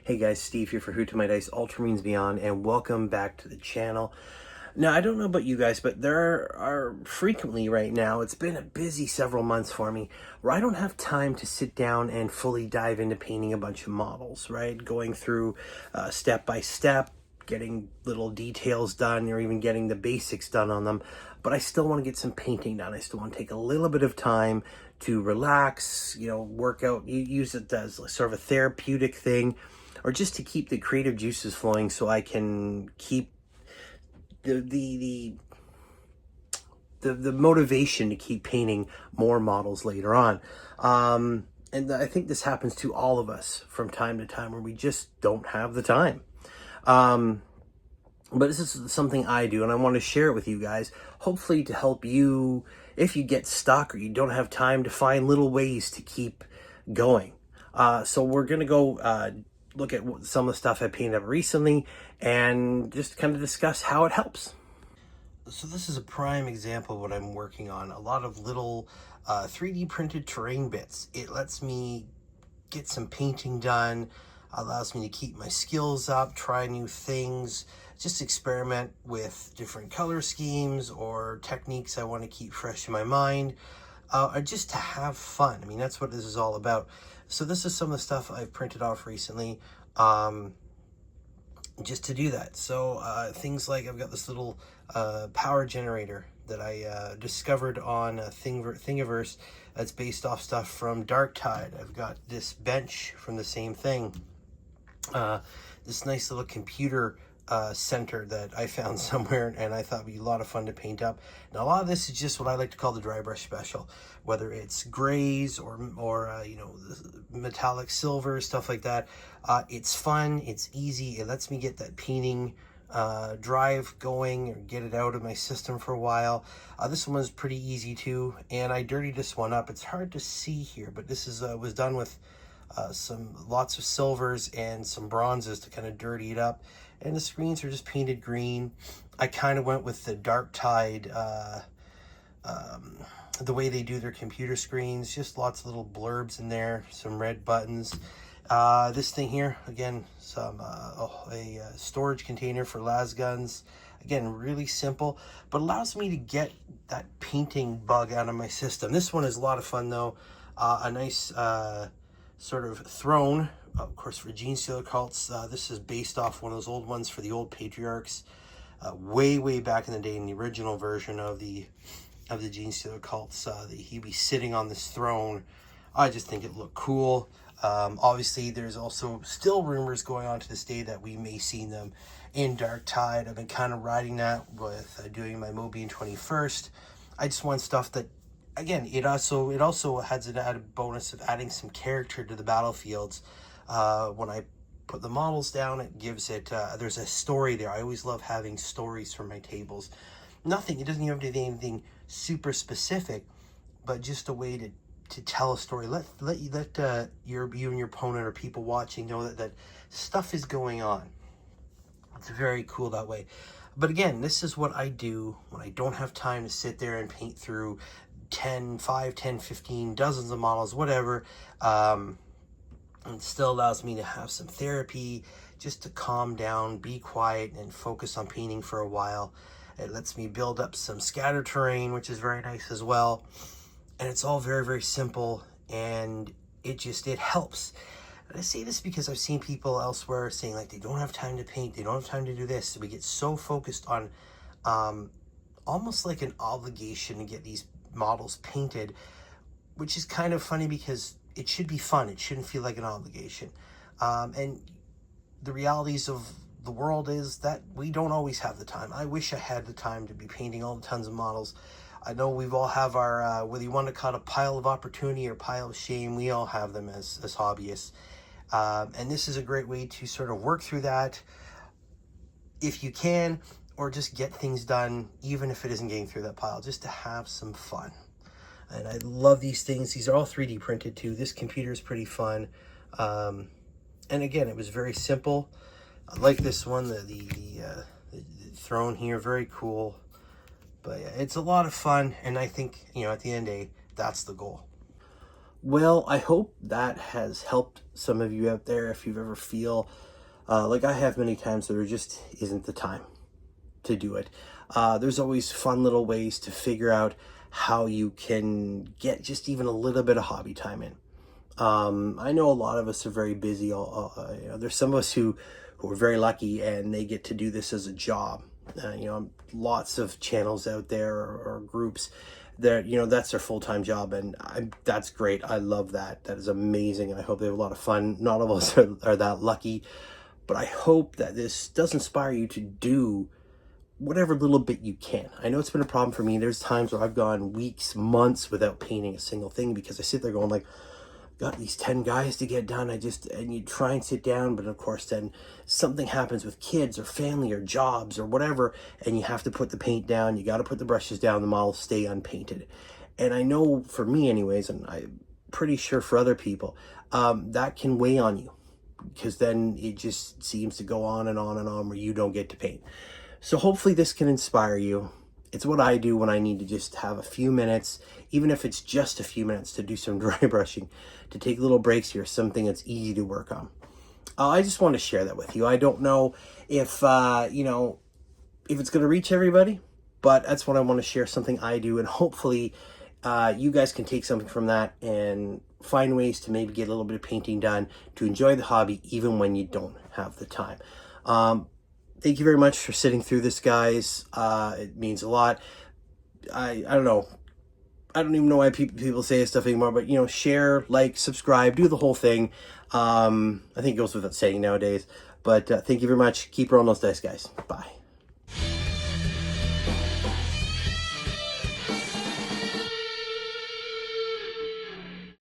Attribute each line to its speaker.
Speaker 1: Hey guys, Steve here for Who to My Dice Ultramarines Beyond, and welcome back to the channel. Now, I don't know about you guys, but there are frequently right now, it's been a busy several months for me, where I don't have time to sit down and fully dive into painting a bunch of models, right? Going through step by step, getting little details done, or even getting the basics done on them. But I still want to get some painting done. I still want to take a little bit of time to relax, work out, use it as sort of a therapeutic thing, or just to keep the creative juices flowing so I can keep the motivation to keep painting more models later on. And I think this happens to all of us from time to time where we just don't have the time. But this is something I do, and I want to share it with you guys, hopefully to help you if you get stuck or you don't have time, to find little ways to keep going. So we're going to go look at some of the stuff I painted up recently and just kind of discuss how it helps. So this is a prime example of what I'm working on. A lot of little 3D printed terrain bits. It lets me get some painting done, allows me to keep my skills up, try new things, just experiment with different color schemes or techniques I want to keep fresh in my mind, or just to have fun. I mean, that's what this is all about. So this is some of the stuff I've printed off recently, just to do that. So things like I've got this little power generator that I discovered on Thingiverse that's based off stuff from Darktide. I've got this bench from the same thing. This nice little computer center that I found somewhere and I thought would be a lot of fun to paint up. Now, a lot of this is just what I like to call the dry brush special, whether it's grays or metallic silver, stuff like that. It's fun, it's easy, it lets me get that painting drive going or get it out of my system for a while. This one was pretty easy too, and I dirtied this one up. It's hard to see here, but this is was done with lots of silvers and some bronzes to kind of dirty it up, and the screens are just painted green. I kind of went with the Darktide the way they do their computer screens, just lots of little blurbs in there, some red buttons. This thing here, again, a storage container for las guns. Again, really simple, but allows me to get that painting bug out of my system. This one is a lot of fun though. A nice sort of throne, of course, for Genestealer cults. This is based off one of those old ones for the old patriarchs, way back in the day, in the original version of the Genestealer cults. He'd be sitting on this throne. I just think it looked cool. Obviously, there's also still rumors going on to this day that we may see them in Darktide. I've been kind of riding that with doing my Mobian 21st. I just want stuff that, again, it also has an added bonus of adding some character to the battlefields. When I put the models down, it gives it, there's a story there. I always love having stories for my tables. It doesn't even have to be anything super specific, but just a way to tell a story. Let you and your opponent or people watching know that stuff is going on. It's very cool that way. But again, this is what I do when I don't have time to sit there and paint through 10, 15 dozens of models, whatever. It still allows me to have some therapy, just to calm down, be quiet, and focus on painting for a while. It lets me build up some scatter terrain, which is very nice as well. And it's all very simple, and it helps. And I say this because I've seen people elsewhere saying like they don't have time to paint, they don't have time to do this. So we get so focused on almost like an obligation to get these models painted, which is kind of funny because it should be fun. It shouldn't feel like an obligation. And the realities of the world is that we don't always have the time. I wish I had the time to be painting all the tons of models. I know we've all have our, whether you want to call it a pile of opportunity or pile of shame, we all have them as hobbyists. And this is a great way to sort of work through that if you can, or just get things done, even if it isn't getting through that pile, just to have some fun. And I love these things. These are all 3D printed too. This computer is pretty fun. And again, it was very simple. I like this one, the throne here, very cool. But yeah, it's a lot of fun, and I think, at the end of the day, that's the goal. Well, I hope that has helped some of you out there if you've ever feel like I have many times, there just isn't the time to do it. There's always fun little ways to figure out how you can get just even a little bit of hobby time in. I know a lot of us are very busy. There's some of us who are very lucky and they get to do this as a job. Lots of channels out there or groups that, that's their full-time job, and that's great. I love that. That is amazing, and I hope they have a lot of fun. Not all of us are that lucky, but I hope that this does inspire you to do whatever little bit you can. I know it's been a problem for me. There's times where I've gone weeks, months without painting a single thing because I sit there going like, got these 10 guys to get done. And you try and sit down, but of course then something happens with kids or family or jobs or whatever, and you have to put the paint down. You got to put the brushes down. The models stay unpainted. And I know for me anyways, and I'm pretty sure for other people, that can weigh on you because then it just seems to go on and on and on where you don't get to paint. So hopefully this can inspire you. It's what I do when I need to just have a few minutes, even if it's just a few minutes, to do some dry brushing, to take little breaks here, something that's easy to work on. I just want to share that with you. I don't know if, if it's going to reach everybody, but that's what I want to share, something I do, and hopefully you guys can take something from that and find ways to maybe get a little bit of painting done, to enjoy the hobby even when you don't have the time. Thank you very much for sitting through this, guys. It means a lot. I don't know. I don't even know why people say this stuff anymore, but, share, like, subscribe, do the whole thing. I think it goes without saying nowadays. But thank you very much. Keep rolling those dice, guys. Bye.